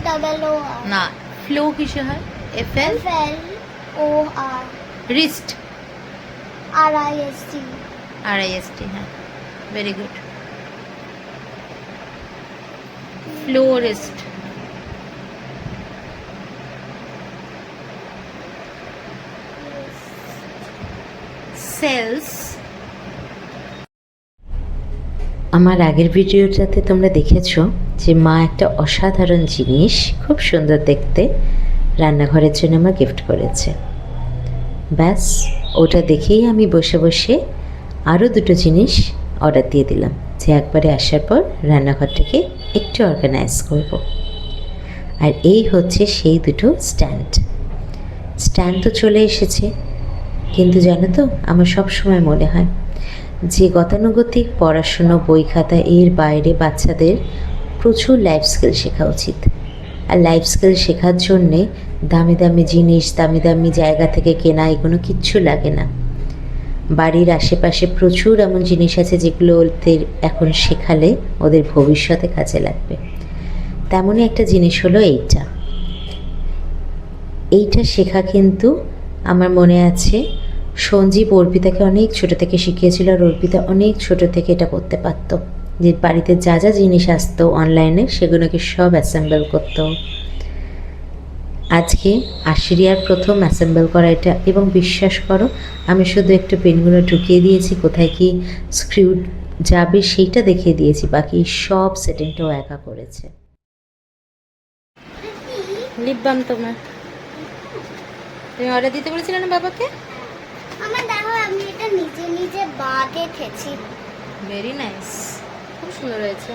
FLOR না, flow কিসে হয়? FL FLOR রিস্ট, RIST RIST, হ্যাঁ, ভেরি গুড। ফ্লোরিস্ট। সেলস। আমার আগের ভিডিওটাতে তোমরা দেখেছো যে মা একটা অসাধারণ জিনিস, খুব সুন্দর দেখতে, রান্নাঘরের জন্য আমার গিফট করেছে। ব্যাস ওটা দেখেই আমি বসে বসে আরও দুটো জিনিস অর্ডার দিয়ে দিলাম, যে একবারে আসার পর রান্নাঘরটাকে একটু অর্গানাইজ করব। আর এই হচ্ছে সেই দুটো স্ট্যান্ড। স্ট্যান্ড তো চলে এসেছে, কিন্তু জানো তো আমার সব সময় মনে হয় যে গতানুগতিক পড়াশুনো, বই খাতা এর বাইরে বাচ্চাদের প্রচুর লাইফ স্কিল শেখা উচিত। আর লাইফ স্কিল শেখার জন্যে দামি দামি জিনিস, দামি দামি জায়গা থেকে কেনা, এগুলো কিচ্ছু লাগে না। বাড়ির আশেপাশে প্রচুর এমন জিনিস আছে যেগুলো ওদের এখন শেখালে ওদের ভবিষ্যতে কাজে লাগবে। তেমনই একটা জিনিস হলো এইটা। এইটা শেখা কিন্তু আমার মনে আছে সঞ্জীব অর্পিতাকে অনেক ছোটো থেকে শিখিয়েছিল, আর অর্পিতা অনেক ছোটো থেকে এটা করতে পারত, যে বাড়িতে যা যা জিনিস আসতো অনলাইনে সেগুলোকে সব অ্যাসেম্বল করতো। আজকে আশিরিয়ার প্রথম অ্যাসেম্বল করা এটা, এবং বিশ্বাস করো আমি শুধু একটু পেনগুলো ঢুকিয়ে দিয়েছি, কোথায় কি স্ক্রিউ যাবে সেইটা দেখিয়ে দিয়েছি, বাকি সব সেটিংটাও একা করেছে। লিপ বাম তোমার, তুমি অর্ডার দিতে বলেছিলে না বাবাকে? আমার দেখো আমি এটা নিজে নিজে বাঁধেছি। ভেরি নাইস, খুব সুন্দর হয়েছে।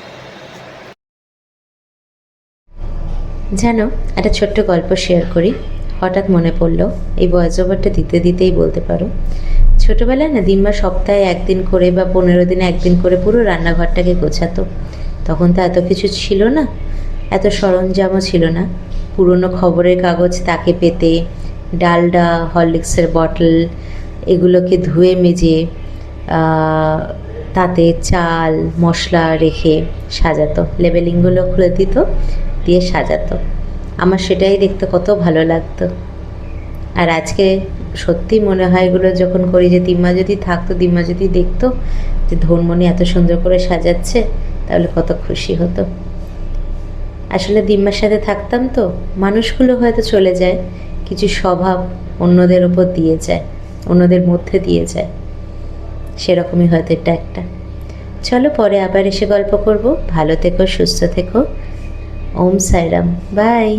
জানো, একটা ছোট্ট গল্প শেয়ার করি, হঠাৎ মনে পড়লো, এই ভয়েস ওভারটা দিতে দিতেই বলতে পারো। ছোটোবেলায় না দিনমা সপ্তাহে একদিন করে বা 15 দিনে একদিন করে পুরো রান্নাঘরটাকে গোছাতো। তখন তো এত কিছু ছিল না, এত সরঞ্জামও ছিল না। পুরনো খবরের কাগজ তাকে পেতে, ডালডা, হরলিক্সের বটল এগুলোকে ধুয়ে মেজে তাতে চাল মশলা রেখে সাজাতো, লেবেলিংগুলো খুলে দিত, দিয়ে সাজাতো। আমার সেটাই দেখতে কত ভালো লাগতো। আর আজকে সত্যি মনে হয় এগুলো যখন করি যে দিম্মা যদি থাকতো, দিম্মা যদি দেখতো যে ধনমণি এত সুন্দর করে সাজাচ্ছে, তাহলে কত খুশি হতো। আসলে দিম্মার সাথে থাকতাম তো মানুষগুলো হয়তো চলে যায়, কিছু স্বভাব অন্যদের ওপর দিয়ে যায়, অন্যদের মধ্যে দিয়ে যায়, সেরকমই হয়তো এটা একটা। চলো পরে আবার এসে গল্প করব। ভালো থেকো, সুস্থ থেকো। ওম সাইরাম, বাই।